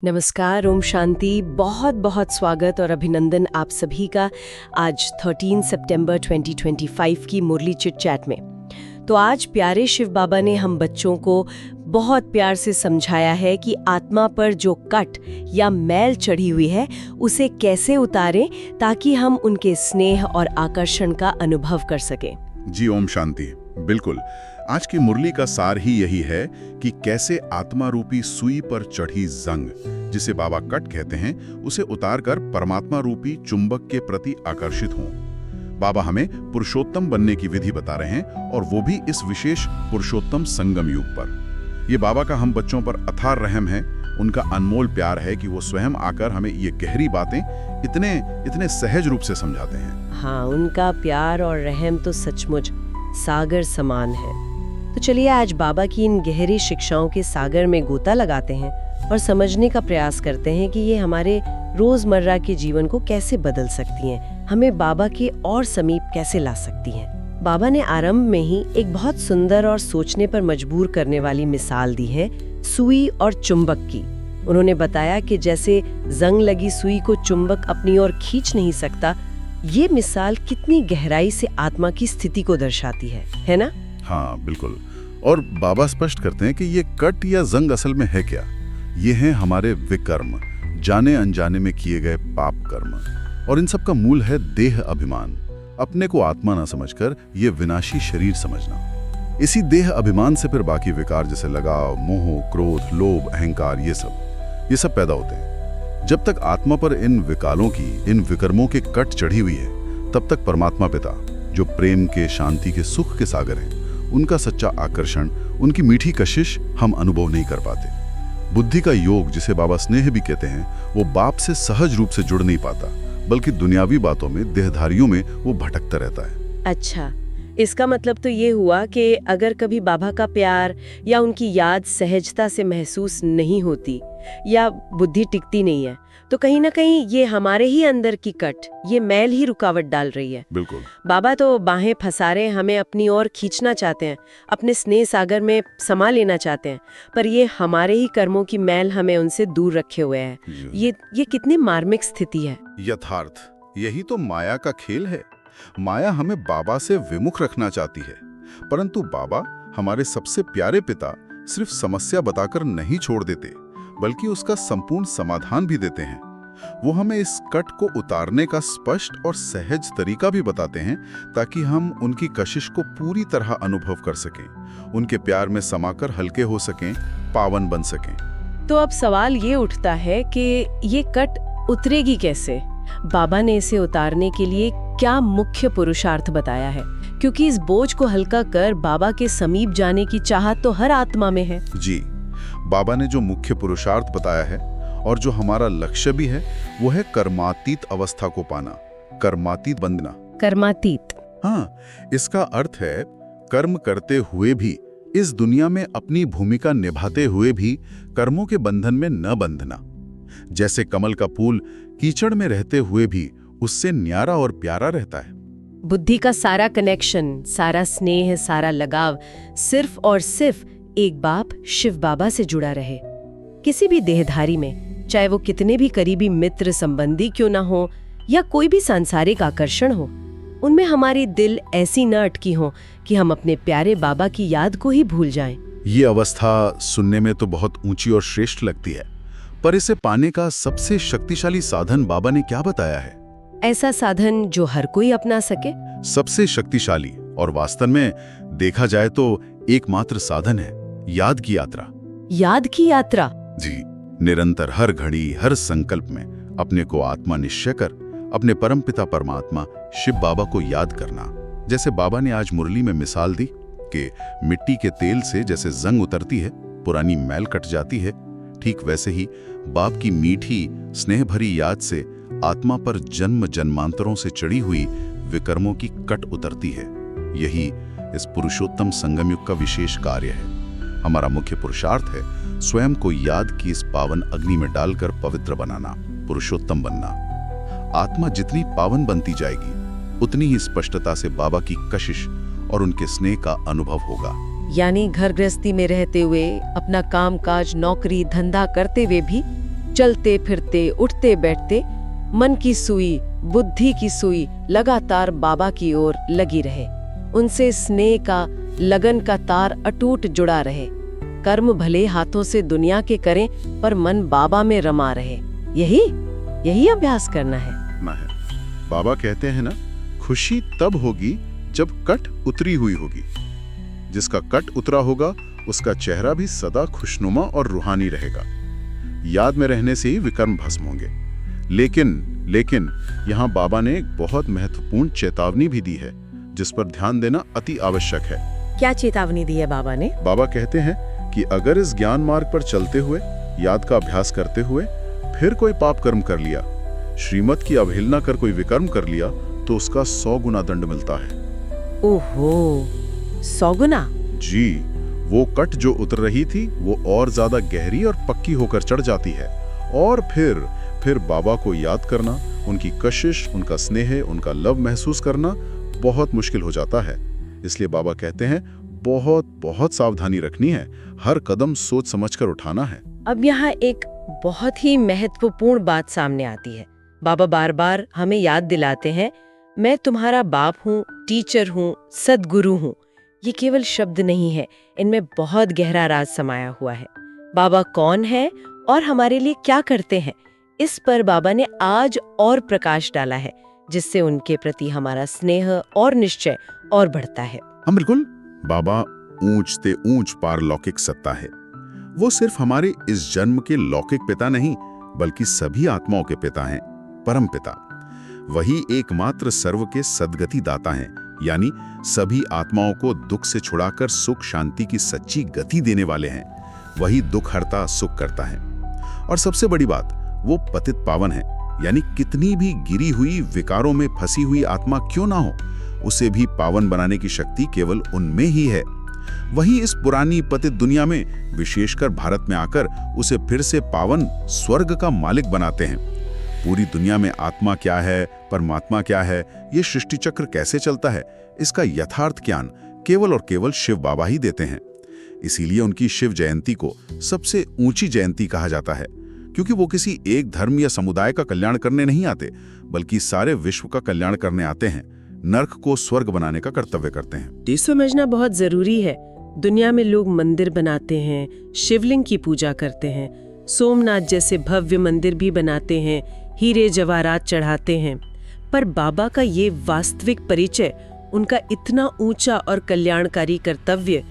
नमस्कार, ओम शांति। बहुत बहुत स्वागत और अभिनंदन आप सभी का आज 13 सितंबर 2025 की मुरली चिट चैट में। तो आज प्यारे शिव बाबा ने हम बच्चों को बहुत प्यार से समझाया है कि आत्मा पर जो कट या मैल चढ़ी हुई है उसे कैसे उतारें ताकि हम उनके स्नेह और आकर्षण का अनुभव कर सकें। जी ओम शांति। बिल्कुल, आज की मुरली का सार ही यही है कि कैसे आत्मा रूपी सुई पर चढ़ी जंग, जिसे बाबा कट कहते हैं, उसे उतारकर परमात्मा रूपी चुंबक के प्रति आकर्षित हों। बाबा हमें पुरुषोत्तम बनने की विधि बता रहे हैं, और वो भी इस विशेष पुरुषोत्तम संगम युग पर। ये बाबा का हम बच्चों पर अथाह रहम है, उनका अनमोल प्यार है कि वो स्वयं आकर हमें ये गहरी बातें इतने सहज रूप से समझाते हैं। हाँ, उनका प्यार और रहम तो सचमुच सागर समान है। तो चलिए आज बाबा की इन गहरी शिक्षाओं के सागर में गोता लगाते हैं और समझने का प्रयास करते हैं कि ये हमारे रोजमर्रा के जीवन को कैसे बदल सकती हैं, हमें बाबा के और समीप कैसे ला सकती हैं। बाबा ने आरंभ में ही एक बहुत सुंदर और सोचने पर मजबूर करने वाली मिसाल दी है सुई और चुंबक की। उन्होंने बताया कि जैसे जंग लगी सुई को चुंबक अपनी ओर खींच नहीं सकता, ये मिसाल कितनी गहराई से आत्मा की स्थिति को दर्शाती है ना? हाँ बिल्कुल। और बाबा स्पष्ट करते हैं कि ये कट या जंग असल में है क्या? ये हैं हमारे विकर्म, जाने अनजाने में किए गए पाप कर्म। और इन सब का मूल है देह अभिमान, अपने को आत्मा ना समझकर ये विनाशी शरीर समझना। इसी देह अभिमान से फिर बाकी विकार जैसे लगाव, मोह, क्रोध, लोभ, अहंकार, ये सब पैदा होते हैं। जब तक आत्मा पर इन विकालों की, इन विकर्मों के कट चढ़ी हुई है, तब तक परमात्मा पिता, जो प्रेम के, शांति के, सुख के सागर हैं, उनका सच्चा आकर्षण, उनकी मीठी कशिश हम अनुभव नहीं कर पाते। बुद्धि का योग, जिसे बाबा स्नेह भी कहते हैं, वो बाप से सहज रूप से जुड़ नहीं पाता, बल्कि दुनियावी बातों में, देहधारियों में वो भटकता रहता है। अच्छा, इसका मतलब तो ये हुआ कि अगर कभी बाबा का प्यार या उनकी याद सहजता से महसूस नहीं होती या बुद्धि टिकती नहीं है, तो कहीं ना कहीं ये हमारे ही अंदर की कट, ये मैल ही रुकावट डाल रही है। बिल्कुल। बाबा तो बाहें फंसारे हमें अपनी ओर खींचना चाहते हैं, अपने स्नेह सागर में समा लेना चाहते हैं, पर ये हमारे ही कर्मों की मैल हमें उनसे दूर रखे हुए है। ये कितनी मार्मिक स्थिति है। यथार्थ यही तो माया का खेल है। माया हमें बाबा से विमुख रखना चाहती है, परंतु बाबा, हमारे सबसे प्यारे पिता, सिर्फ समस्या बताकर नहीं छोड़ देते, बल्कि उसका संपूर्ण समाधान भी देते हैं। वो हमें इस कट को उतारने का स्पष्ट और सहज तरीका भी बताते हैं, ताकि हम उनकी कशिश को पूरी तरह अनुभव कर सकें, उनके प्यार में समाकर हल्के हो सकें, पावन बन सकें। तो अब सवाल ये उठता है कि ये कट उतरेगी कैसे? बाबा ने इसे उतारने के लिए क्या मुख्य पुरुषार्थ बताया है? क्योंकि इस बोझ को हल्का कर बाबा के समीप जाने की चाहत तो हर आत्मा में है। जी, बाबा ने जो मुख्य पुरुषार्थ बताया है और जो हमारा लक्ष्य भी है, वो है कर्मातीत अवस्था को पाना, कर्मातीत बनना। कर्मातीत, हाँ, इसका अर्थ है कर्म करते हुए भी, इस दुनिया में अपनी भूमिका निभाते हुए भी कर्मों के बंधन में न बंधना। जैसे कमल का फूल कीचड़ में रहते हुए भी उससे न्यारा और प्यारा रहता है। बुद्धि का सारा कनेक्शन, सारा स्नेह, सारा लगाव सिर्फ और सिर्फ एक बाप शिव बाबा से जुड़ा रहे। किसी भी देहधारी में, चाहे वो कितने भी करीबी मित्र संबंधी क्यों ना हो या कोई भी सांसारिक आकर्षण हो, उनमें हमारी दिल ऐसी न अटकी हो कि हम अपने प्यारे बाबा की याद को ही भूल जाएं। ये अवस्था सुनने में तो बहुत ऊंची और श्रेष्ठ लगती है, पर इसे पाने का सबसे शक्तिशाली साधन बाबा ने क्या बताया है? ऐसा साधन जो हर कोई अपना सके। सबसे शक्तिशाली और वास्तव में देखा जाए तो एकमात्र साधन है याद की यात्रा। याद की यात्रा? जी, निरंतर हर घड़ी, हर संकल्प में अपने को आत्मा निश्चय कर अपने परमपिता परमात्मा शिव बाबा को याद करना। जैसे बाबा ने आज मुरली में मिसाल दी कि मिट्टी के तेल से जैसे जंग उतरती है, पुरानी मैल कट जाती है, ठीक वैसे ही बाप की मीठी स्नेह भरी याद से आत्मा पर जन्म जन्मांतरों से चढ़ी हुई विकर्मों की कट उतरती है। यही इस पुरुषोत्तम संगम युग का विशेष कार्य है। हमारा मुख्य पुरुषार्थ है स्वयं को याद की इस पावन अग्नि में डालकर पवित्र बनाना, पुरुषोत्तम बनना। आत्मा जितनी पावन बनती जाएगी, उतनी ही स्पष्टता से बाबा की कशिश और उनके स्नेह का अनुभव होगा। यानी घर गृहस्थी में रहते हुए, अपना काम काज, नौकरी धंधा करते हुए भी चलते फिरते, उठते बैठते मन की सुई, बुद्धि की सुई लगातार बाबा की ओर लगी रहे। उनसे स्नेह का, लगन का तार अटूट जुड़ा रहे। कर्म भले हाथों से दुनिया के करें, पर मन बाबा में रमा रहे। यही अभ्यास करना है। बाबा कहते हैं ना, खुशी तब होगी जब कट उतरी हुई होगी। जिसका कट उतरा होगा उसका चेहरा भी सदा खुशनुमा और रूहानी रहेगा। याद में रहने से ही विकर्म भस्म होंगे। लेकिन यहाँ बाबा ने एक बहुत महत्वपूर्ण चेतावनी भी दी है, जिस पर ध्यान देना अति आवश्यक है। क्या चेतावनी दी है बाबा ने? बाबा कहते हैं कि अगर इस ज्ञान मार्ग पर चलते हुए, याद का अभ्यास करते हुए फिर कोई पाप कर्म कर लिया, श्रीमत की अवहेलना कर कोई विकर्म कर लिया, तो उसका 100 गुना दंड मिलता है। ओहो, 100 गुना? जी, वो कट जो उतर रही थी वो और ज्यादा गहरी और पक्की होकर चढ़ जाती है। और फिर बाबा को याद करना, उनकी कशिश, उनका स्नेह, उनका लव महसूस करना बहुत मुश्किल हो जाता है। इसलिए बाबा कहते हैं बहुत सावधानी रखनी है, हर कदम सोच समझकर उठाना है। अब यहाँ एक बहुत ही महत्वपूर्ण बात सामने आती है। बाबा बार बार हमें याद दिलाते हैं, मैं तुम्हारा बाप हूँ, टीचर हूँ, सद्गुरु हूँ। ये केवल शब्द नहीं है, इनमें बहुत गहरा राज समाया हुआ है। बाबा कौन है और हमारे लिए क्या करते हैं, इस पर बाबा ने आज और प्रकाश डाला है, जिससे उनके प्रति हमारा स्नेह और निश्चय और बढ़ता है। हम बिल्कुल, बाबा ऊंच से ऊंच पारलौकिक सत्ता है। वो सिर्फ हमारे इस जन्म के लौकिक पिता नहीं, बल्कि सभी आत्माओं के पिता हैं, परम पिता। वही एकमात्र सर्व के सद्गति दाता हैं, यानी सभी आत्माओं को दुख से छुड़ाकर सुख शांति की सच्ची गति देने वाले हैं। वही दुख हरता, सुख करता है। और सबसे बड़ी बात, वो पतित पावन है, यानी कितनी भी गिरी हुई, विकारों में फंसी हुई आत्मा क्यों ना हो, उसे भी पावन बनाने की शक्ति केवल उनमें ही है। वही इस पुरानी पतित दुनिया में, विशेषकर भारत में आकर उसे फिर से पावन स्वर्ग का मालिक बनाते हैं। पूरी दुनिया में आत्मा क्या है, परमात्मा क्या है, ये सृष्टि चक्र कैसे चलता है, इसका यथार्थ ज्ञान केवल और केवल शिव बाबा ही देते हैं। इसीलिए उनकी शिव जयंती को सबसे ऊंची जयंती कहा जाता है, क्योंकि वो किसी एक धर्म या समुदाय का कल्याण करने नहीं आते, बल्कि सारे विश्व का कल्याण करने आते हैं। नर्क को स्वर्ग बनाने का कर्तव्य करते हैं। ये समझना बहुत जरूरी है। दुनिया में लोग मंदिर बनाते हैं, शिवलिंग की पूजा करते हैं, सोमनाथ जैसे भव्य मंदिर भी बनाते हैं, हीरे जवाहरात चढ़ाते हैं, पर बाबा का ये वास्तविक परिचय, उनका इतना ऊंचा और कल्याणकारी कर्तव्य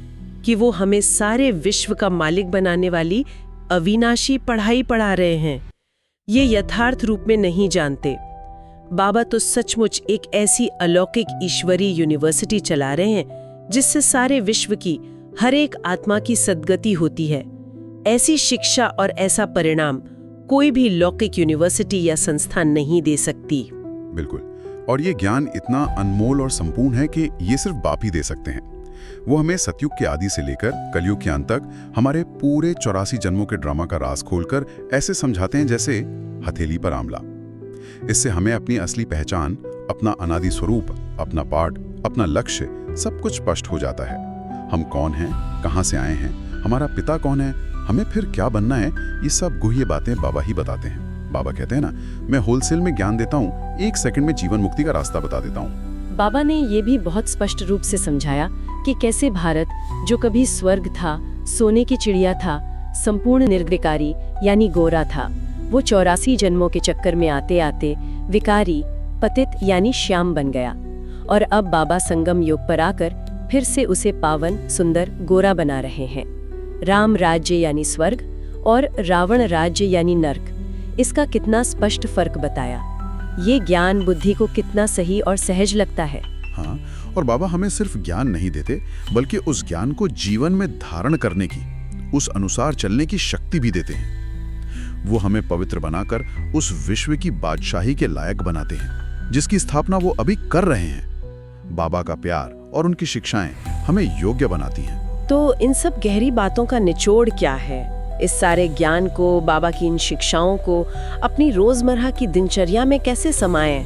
कि वो हमें सारे विश्व का मालिक बनाने वाली अविनाशी पढ़ाई पढ़ा रहे हैं, ये यथार्थ रूप में नहीं जानते। बाबा तो सचमुच एक ऐसी अलौकिक ईश्वरी यूनिवर्सिटी चला रहे हैं, जिससे सारे विश्व की हर एक आत्मा की सद्गति होती है। ऐसी शिक्षा और ऐसा परिणाम कोई भी लौकिक यूनिवर्सिटी या संस्थान नहीं दे सकती। बिल्कुल, और ये ज्ञान इतना अनमोल और संपूर्ण है कि ये सिर्फ बाप ही दे सकते हैं। वो हमें सतयुग के आदि से लेकर कलयुग के अंत तक हमारे पूरे 84 जन्मों के ड्रामा का राज खोलकर ऐसे समझाते हैं जैसे हथेली पर आंवला। इससे हमें अपनी असली पहचान, अपना अनादि स्वरूप, अपना पाठ, अपना लक्ष्य सब कुछ स्पष्ट हो जाता है। हम कौन हैं, कहाँ से आए हैं, हमारा पिता कौन है, हमें फिर क्या बनना है, ये सब गुह्य बातें बाबा ही बताते हैं। बाबा कहते हैं ना, मैं होलसेल में ज्ञान देता हूँ, 1 सेकंड में जीवन मुक्ति का रास्ता बता देता हूँ। बाबा ने ये भी बहुत स्पष्ट रूप से समझाया कि कैसे भारत, जो कभी स्वर्ग था, सोने की चिड़िया था, संपूर्ण निर्विकारी यानी गोरा था, वो 84 जन्मों के चक्कर में आते आते विकारी, पतित यानी श्याम बन गया। और अब बाबा संगम योग पर आकर फिर से उसे पावन, सुंदर, गोरा बना रहे हैं। राम राज्य यानी स्वर्ग और रावण राज्य यानी नर्क, इसका कितना स्पष्ट फर्क बताया। ये ज्ञान बुद्धि को कितना सही और सहज लगता है। हाँ, और बाबा हमें सिर्फ ज्ञान नहीं देते, बल्कि उस ज्ञान को जीवन में धारण करने की, उस अनुसार चलने की शक्ति भी देते हैं। वो हमें पवित्र बनाकर उस विश्व की बादशाही के लायक बनाते हैं, जिसकी स्थापना वो अभी कर रहे हैं। बाबा का प्यार और उनकी शिक्षाएं हमें योग्य बनाती हैं। तो इन सब गहरी बातों का निचोड़ क्या है? इस सारे ज्ञान को, बाबा की इन शिक्षाओं को अपनी रोजमर्रा की दिनचर्या में कैसे समाएं?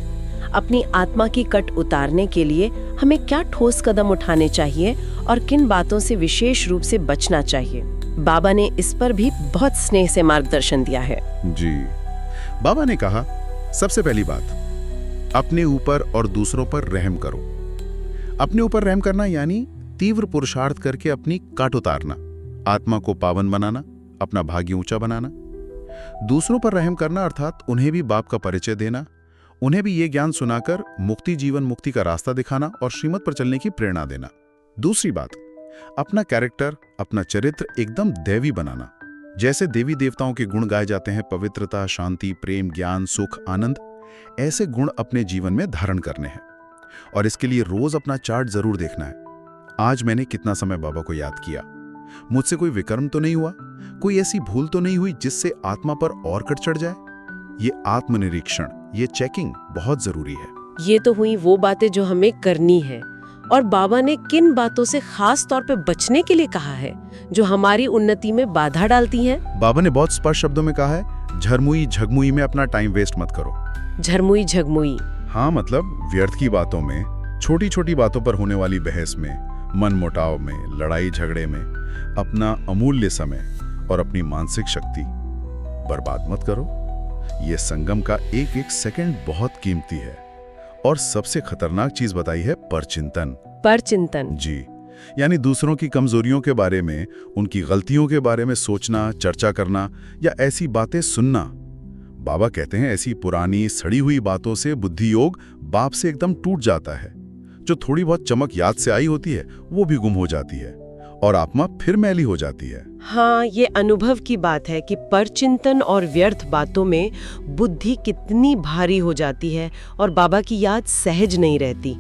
अपनी आत्मा की कट उतारने के लिए हमें क्या ठोस कदम उठाने चाहिए और किन बातों से विशेष रूप से बचना चाहिए? बाबा ने इस पर भी बहुत स्नेह से मार्गदर्शन दिया है। जी, बाबा ने कहा, सबसे पहली बात, अपने ऊपर और दूसरों पर रहम करो। अपने ऊपर रहम करना यानी तीव्र पुरुषार्थ करके अपनी काट उतारना, आत्मा को पावन बनाना, अपना भाग्य ऊंचा बनाना। दूसरों पर रहम करना अर्थात उन्हें भी बाप का परिचय देना, उन्हें भी ये ज्ञान सुनाकर मुक्ति, जीवन मुक्ति का रास्ता दिखाना और श्रीमत पर चलने की प्रेरणा देना। दूसरी बात, अपना कैरेक्टर, अपना चरित्र एकदम दैवी बनाना। जैसे देवी देवताओं के गुण गाए जाते हैं, पवित्रता, शांति, प्रेम, ज्ञान, सुख, आनंद, ऐसे गुण अपने जीवन में धारण करने हैं। और इसके लिए रोज अपना चार्ट जरूर देखना है। आज मैंने कितना समय बाबा को याद किया, मुझसे कोई विकर्म तो नहीं हुआ, कोई ऐसी भूल तो नहीं हुई जिससे आत्मा पर और कट चढ़ जाए। ये आत्मनिरीक्षण, ये चेकिंग बहुत जरूरी है। ये तो हुई वो बातें जो हमें करनी है, और बाबा ने किन बातों से खास तौर पे बचने के लिए कहा है जो हमारी उन्नति में बाधा डालती हैं? बाबा ने बहुत स्पष्ट शब्दों में कहा है, झरमुई झगमुई में अपना टाइम वेस्ट मत करो। झरमुई झगमुई, हाँ, मतलब व्यर्थ की बातों में, छोटी छोटी बातों पर होने वाली बहस में, मन मुटाव में, लड़ाई झगड़े में अपना अमूल्य समय और अपनी मानसिक शक्ति बर्बाद मत करो। ये संगम का एक एक सेकंड बहुत कीमती है। और सबसे खतरनाक चीज बताई है परचिंतन। परचिंतन, जी, यानी दूसरों की कमजोरियों के बारे में, उनकी गलतियों के बारे में सोचना, चर्चा करना या ऐसी बातें सुनना। बाबा कहते हैं ऐसी पुरानी सड़ी हुई बातों से बुद्धि योग बाप से एकदम टूट जाता है। जो थोड़ी बहुत चमक याद से आई होती है वो भी गुम हो जाती है और आत्मा फिर मैली हो जाती है। हाँ, ये अनुभव की बात है कि परचिंतन और व्यर्थ बातों में बुद्धि कितनी भारी हो जाती है और बाबा की याद सहज नहीं रहती।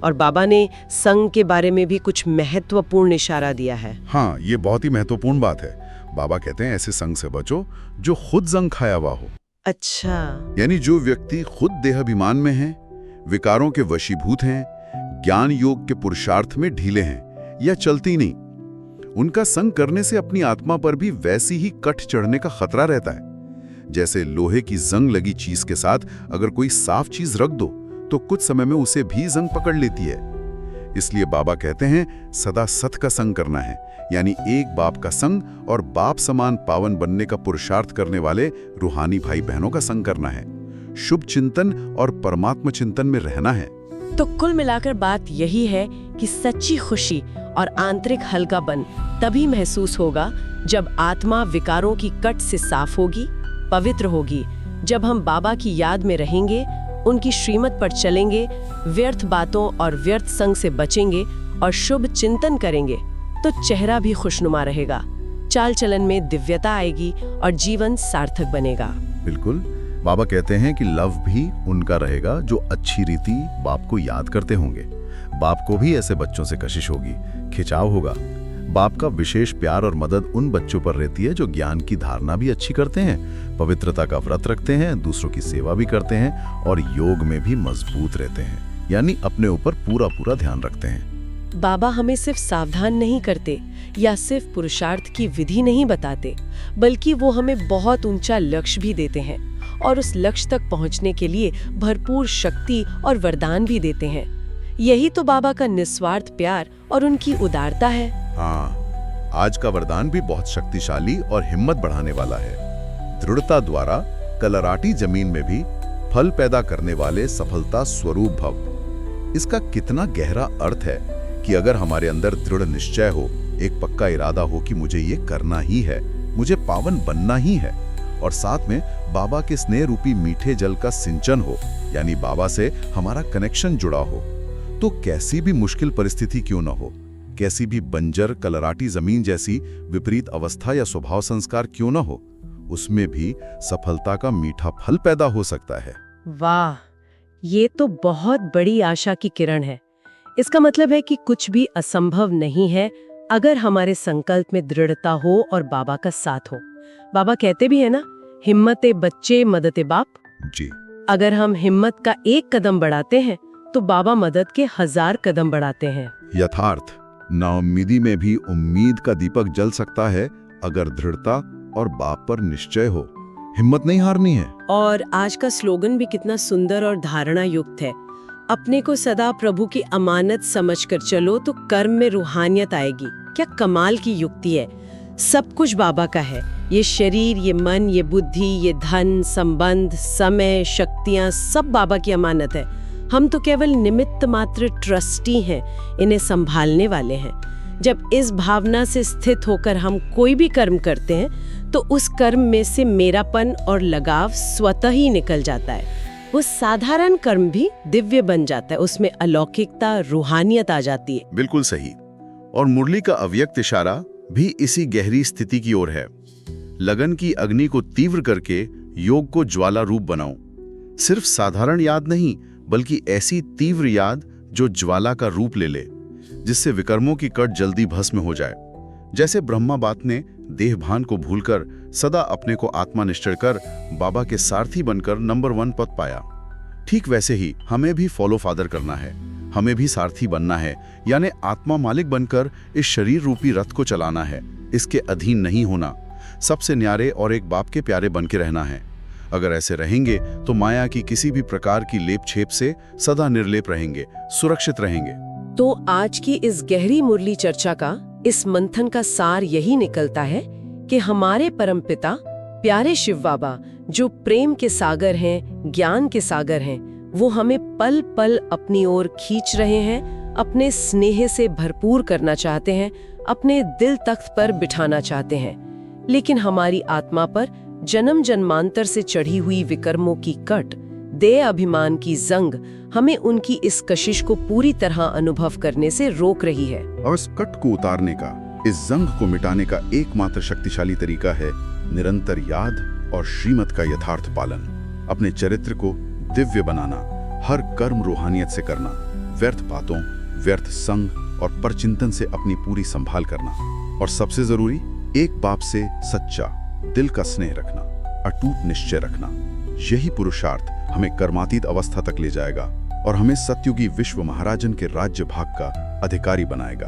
और बाबा ने संग के बारे में भी कुछ महत्वपूर्ण इशारा दिया है। हाँ, ये बहुत ही महत्वपूर्ण बात है। बाबा कहते हैं ऐसे संग से बचो जो खुद जंग खाया हुआ हो। अच्छा, यानी जो व्यक्ति खुद देहाभिमान में है, विकारों के वशीभूत हैं, ज्ञान योग के पुरुषार्थ में ढीले हैं या चलती नहीं, उनका संग करने से अपनी आत्मा पर भी वैसी ही कट चढ़ने का खतरा रहता है। जैसे लोहे की जंग लगी चीज के साथ अगर कोई साफ चीज रख दो तो कुछ समय में उसे भी जंग पकड़ लेती है। इसलिए बाबा कहते हैं सदा सत का संग करना है, यानी एक बाप का संग और बाप समान पावन बनने का पुरुषार्थ करने वाले रूहानी भाई बहनों का संग करना है। शुभ चिंतन और परमात्मा चिंतन में रहना है। तो कुल मिलाकर बात यही है कि सच्ची खुशी और आंतरिक हल्कापन तभी महसूस होगा जब आत्मा विकारों की कट से साफ होगी, पवित्र होगी। जब हम बाबा की याद में रहेंगे, उनकी श्रीमत पर चलेंगे, व्यर्थ बातों और व्यर्थ संग से बचेंगे और शुभ चिंतन करेंगे, तो चेहरा भी खुशनुमा रहेगा, चाल चलन में दिव्यता आएगी और जीवन सार्थक बनेगा। बिल्कुल, बाबा कहते हैं कि लव भी उनका रहेगा जो अच्छी रीति बाप को याद करते होंगे। बाप को भी ऐसे बच्चों से कशिश होगी, खिंचाव होगा। बाप का विशेष प्यार और मदद उन बच्चों पर रहती है जो ज्ञान की धारणा भी अच्छी करते हैं, पवित्रता का व्रत रखते हैं, दूसरों की सेवा भी करते हैं और योग में भी मजबूत रहते हैं, यानी अपने ऊपर पूरा पूरा ध्यान रखते हैं। बाबा हमें सिर्फ सावधान नहीं करते या सिर्फ पुरुषार्थ की विधि नहीं बताते, बल्कि वो हमें बहुत ऊंचा लक्ष्य भी देते हैं और उस लक्ष्य तक पहुंचने के लिए भरपूर शक्ति और वरदान भी देते हैं। यही तो बाबा का निस्वार्थ प्यार और उनकी उदारता है। हाँ, आज का वरदान भी बहुत शक्तिशाली और हिम्मत बढ़ाने वाला है। दृढ़ता द्वारा कलराटी जमीन में भी फल पैदा करने वाले सफलता स्वरूप भव। इसका कितना गहरा अर्थ है कि अगर हमारे अंदर दृढ़ निश्चय हो, एक पक्का इरादा हो कि मुझे ये करना ही है, मुझे पावन बनना ही है, और साथ में बाबा के स्नेह रूपी मीठे जल का सिंचन हो, यानी बाबा से हमारा कनेक्शन जुड़ा हो, तो कैसी भी मुश्किल परिस्थिति क्यों न हो, कैसी भी बंजर कलराटी जमीन जैसी विपरीत अवस्था या स्वभाव संस्कार क्यों न हो, उसमें भी सफलता का मीठा फल पैदा हो सकता है। वाह, ये तो बहुत बड़ी आशा की किरण है। इसका मतलब है कि कुछ भी असंभव नहीं है अगर हमारे संकल्प में दृढ़ता हो और बाबा का साथ हो। बाबा कहते भी है ना, हिम्मते बच्चे मदते बाप। जी, अगर हम हिम्मत का एक कदम बढ़ाते हैं तो बाबा मदद के 1000 कदम बढ़ाते हैं। यथार्थ, नाउम्मीदी में भी उम्मीद का दीपक जल सकता है अगर दृढ़ता और बाप पर निश्चय हो। हिम्मत नहीं हारनी है। और आज का स्लोगन भी कितना सुंदर और धारणा युक्त है। अपने को सदा प्रभु की अमानत समझकर चलो तो कर्म में रूहानियत आएगी। क्या कमाल की युक्ति है। सब कुछ बाबा का है। ये शरीर, ये मन, ये बुद्धि, ये धन, संबंध, समय, शक्तियां सब बाबा की अमानत है। हम तो केवल निमित्त मात्र ट्रस्टी हैं, इन्हें संभालने वाले हैं। जब इस भावना से स्थित होकर हम कोई भी कर्म करते हैं तो उस कर्म में से मेरापन और लगाव स्वतः ही निकल जाता है। वो साधारण कर्म भी दिव्य बन जाता है, उसमें अलौकिकता, रूहानियत आ जाती है। बिल्कुल सही। और मुरली का अव्यक्त इशारा भी इसी गहरी स्थिति की ओर है। लगन की अग्नि को तीव्र करके योग को ज्वाला रूप बनाओ। सिर्फ साधारण याद नहीं, बल्कि ऐसी तीव्र याद जो ज्वाला का रूप ले ले, जिससे विकर्मों की कट जल्दी भस्म हो जाए। जैसे ब्रह्मा बात ने देहभान को भूलकर सदा अपने को आत्मानिष्ठ कर बाबा के सारथी बनकर नंबर 1 पद पाया, ठीक वैसे ही हमें भी फॉलो फादर करना है। हमें भी सारथी बनना है, यानी आत्मा मालिक बनकर इस शरीर रूपी रथ को चलाना है, इसके अधीन नहीं होना, सबसे न्यारे और एक बाप के प्यारे बन के रहना है। अगर ऐसे रहेंगे तो माया की किसी भी प्रकार की लेप छेप से सदा निर्लेप रहेंगे, सुरक्षित रहेंगे। तो आज की इस गहरी मुरली चर्चा का, इस मंथन का सार यही निकलता है कि हमारे परमपिता प्यारे शिव बाबा, जो प्रेम के सागर हैं, ज्ञान के सागर हैं, वो हमें पल पल अपनी ओर खींच रहे हैं, अपने स्नेह से भरपूर करना चाहते हैं, अपने दिल तख्त पर बिठाना चाहते हैं। लेकिन हमारी आत्मा पर जन्म जन्मांतर से चढ़ी हुई विकर्मों की कट, देह अभिमान की जंग हमें उनकी इस कशिश को पूरी तरह अनुभव करने से रोक रही है। और इस कट को उतारने का, इस जंग को मिटाने का एकमात्र शक्तिशाली तरीका है निरंतर याद और श्रीमत का यथार्थ पालन। अपने चरित्र को दिव्य बनाना, हर कर्म रूहानियत से करना, व्यर्थ बातों, व्यर्थ संग और परचिंतन से अपनी पूरी संभाल करना, और सबसे जरूरी एक बाप से सच्चा दिल का स्नेह रखना, अटूट निश्चय रखना। यही पुरुषार्थ हमें कर्मातीत अवस्था तक ले जाएगा और हमें सतयुगी विश्व महाराजन के राज्य भाग का अधिकारी बनाएगा।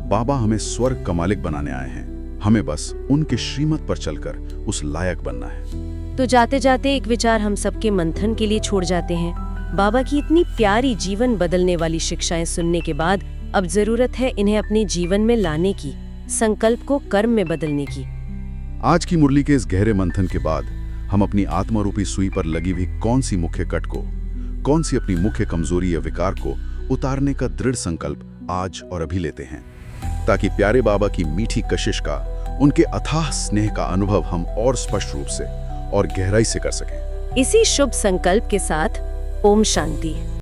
बाबा हमें स्वर्ग का मालिक बनाने आए हैं, हमें बस उनके श्रीमत पर चलकर उस लायक बनना है। तो जाते जाते एक विचार हम सबके मंथन के लिए छोड़ जाते हैं। बाबा की इतनी प्यारी जीवन बदलने वाली शिक्षाएं सुनने के बाद अब जरूरत है इन्हें अपने जीवन में लाने की, संकल्प को कर्म में बदलने की। आज की मुरली के इस गहरे मंथन के बाद हम अपनी आत्मारूपी सुई पर लगी हुई कौन सी मुख्य कट को, कौन सी अपनी मुख्य कमजोरी या विकार को उतारने का दृढ़ संकल्प आज और अभी लेते हैं, ताकि प्यारे बाबा की मीठी कशिश का, उनके अथाह स्नेह का अनुभव हम और स्पष्ट रूप से और गहराई से कर सकें। इसी शुभ संकल्प के साथ ओम शांति।